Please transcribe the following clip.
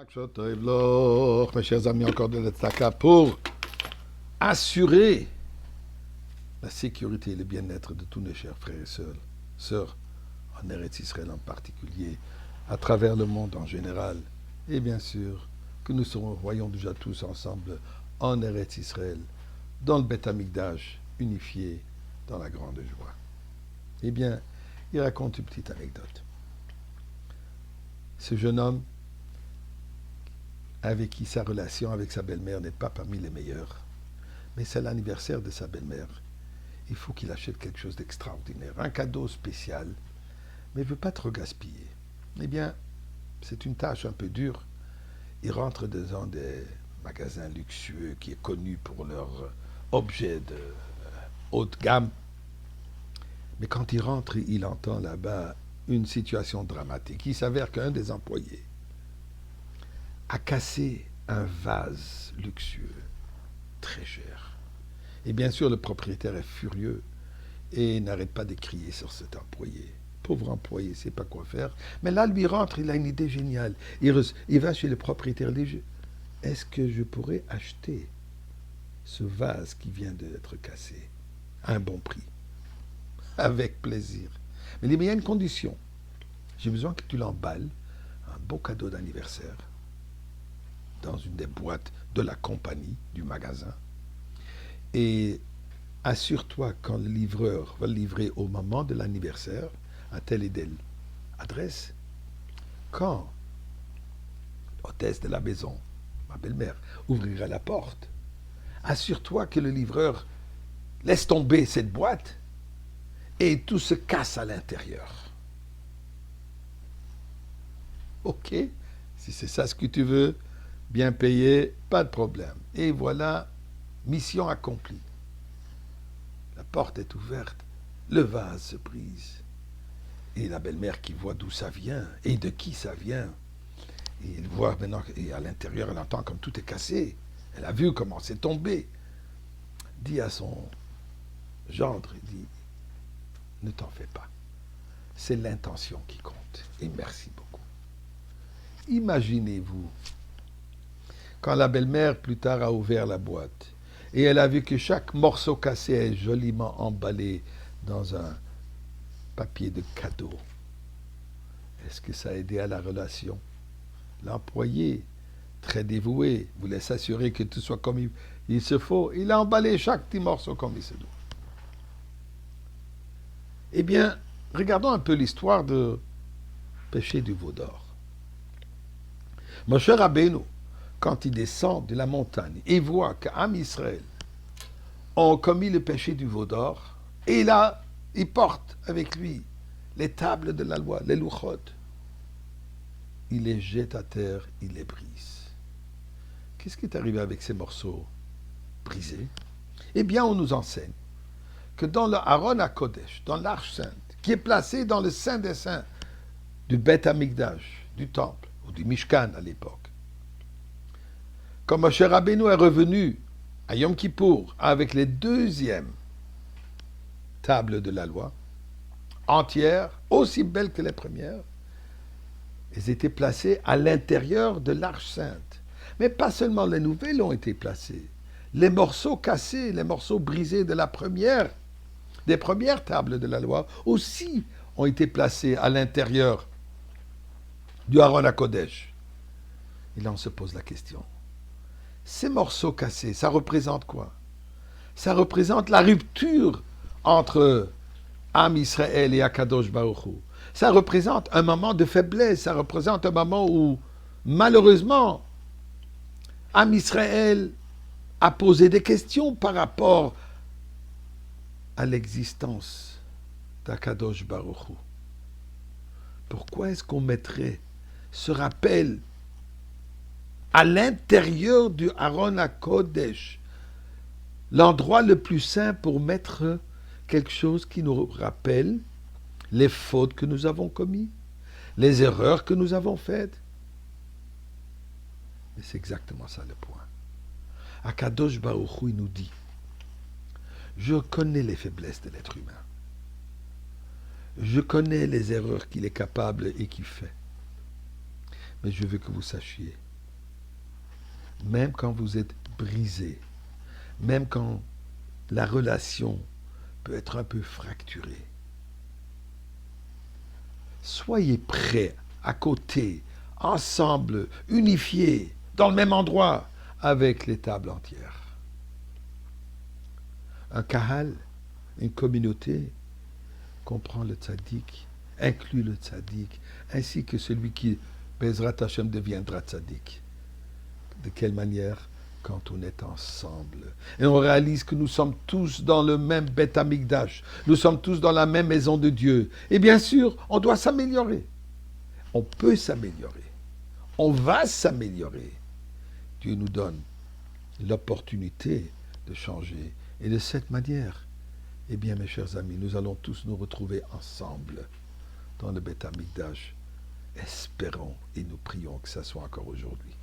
Mes chers amis, encore de l'Etzaka pour assurer la sécurité et le bien-être de tous nos chers frères et sœurs, en Eretz Israël en particulier, à travers le monde en général, et bien sûr que nous voyons déjà tous ensemble en Eretz Israël, dans le Beth Amikdash, unifié dans la grande joie. Eh bien, il raconte une petite anecdote. Ce jeune homme, avec qui sa relation avec sa belle-mère n'est pas parmi les meilleures, mais c'est l'anniversaire de sa belle-mère. Il faut qu'il achète quelque chose d'extraordinaire, un cadeau spécial, mais il ne veut pas trop gaspiller. Eh bien, c'est une tâche un peu dure. Il rentre dans des magasins luxueux qui est connu pour leurs objets de haute gamme. Mais quand il rentre, il entend là-bas une situation dramatique. Il s'avère qu'un des employés a cassé un vase luxueux, très cher. Et bien sûr, le propriétaire est furieux et n'arrête pas de crier sur cet employé. Pauvre employé, il ne sait pas quoi faire. Mais là, lui rentre, il a une idée géniale. Il va chez le propriétaire, il dit, est-ce que je pourrais acheter ce vase qui vient d'être cassé à un bon prix? Avec plaisir. Mais il y a une condition. J'ai besoin que tu l'emballes, un beau cadeau d'anniversaire, dans une des boîtes de la compagnie, du magasin. Et assure-toi quand le livreur va le livrer au moment de l'anniversaire, à telle et telle adresse, quand l'hôtesse de la maison, ma belle-mère, ouvrira la porte, assure-toi que le livreur laisse tomber cette boîte et tout se casse à l'intérieur. Ok, si c'est ça ce que tu veux, bien payé, pas de problème. Et voilà, mission accomplie. La porte est ouverte, le vase se brise. Et la belle-mère qui voit d'où ça vient et de qui ça vient. Et elle voit maintenant, et à l'intérieur, elle entend comme tout est cassé. Elle a vu comment c'est tombé. Dit à son gendre, il dit, ne t'en fais pas. C'est l'intention qui compte. Et merci beaucoup. Imaginez-vous, quand la belle-mère plus tard a ouvert la boîte, et elle a vu que chaque morceau cassé est joliment emballé dans un papier de cadeau. Est-ce que ça a aidé à la relation? L'employé, très dévoué, voulait s'assurer que tout soit comme il se faut. Il a emballé chaque petit morceau comme il se doit. Eh bien, regardons un peu l'histoire de péché du veau d'or. Moshe Rabbeinu, quand il descend de la montagne et voit qu'Am Israël ont commis le péché du veau d'or, et là, il porte avec lui les tables de la loi, les louchot. Il les jette à terre, il les brise. Qu'est-ce qui est arrivé avec ces morceaux brisés? Eh bien, on nous enseigne que dans le Aaron HaKodesh, dans l'Arche Sainte, qui est placée dans le Saint des Saints du Beth Amikdash, du Temple, ou du Mishkan à l'époque, quand Moshe Rabbeinu est revenu à Yom Kippour avec les deuxièmes tables de la loi, entières, aussi belles que les premières, elles étaient placées à l'intérieur de l'Arche Sainte. Mais pas seulement les nouvelles ont été placées. Les morceaux cassés, les morceaux brisés de des premières tables de la loi, aussi ont été placés à l'intérieur du Aaron HaKodesh. Et là, on se pose la question. Ces morceaux cassés, ça représente quoi? Ça représente la rupture entre Am Israël et Akadosh Baruch Hu. Ça représente un moment de faiblesse, ça représente un moment où, malheureusement, Am Israël a posé des questions par rapport à l'existence d'Akadosh Baruch Hu. Pourquoi est-ce qu'on mettrait ce rappel à l'intérieur du Aaron HaKodesh, l'endroit le plus saint pour mettre quelque chose qui nous rappelle les fautes que nous avons commises, les erreurs que nous avons faites? Et c'est exactement ça le point. Akadosh Baruch Hu, il nous dit, je connais les faiblesses de l'être humain. Je connais les erreurs qu'il est capable et qu'il fait. Mais je veux que vous sachiez même quand vous êtes brisé, même quand la relation peut être un peu fracturée. Soyez prêts, à côté, ensemble, unifiés, dans le même endroit, avec les tables entières. Un kahal, une communauté, comprend le tzaddik, inclut le tzaddik, ainsi que celui qui, Bezrat Hashem, deviendra tzaddik. De quelle manière? Quand on est ensemble. Et on réalise que nous sommes tous dans le même Beth Amikdash. Nous sommes tous dans la même maison de Dieu. Et bien sûr, on doit s'améliorer. On peut s'améliorer. On va s'améliorer. Dieu nous donne l'opportunité de changer. Et de cette manière, eh bien, mes chers amis, nous allons tous nous retrouver ensemble dans le Beth Amikdash. Espérons et nous prions que ça soit encore aujourd'hui.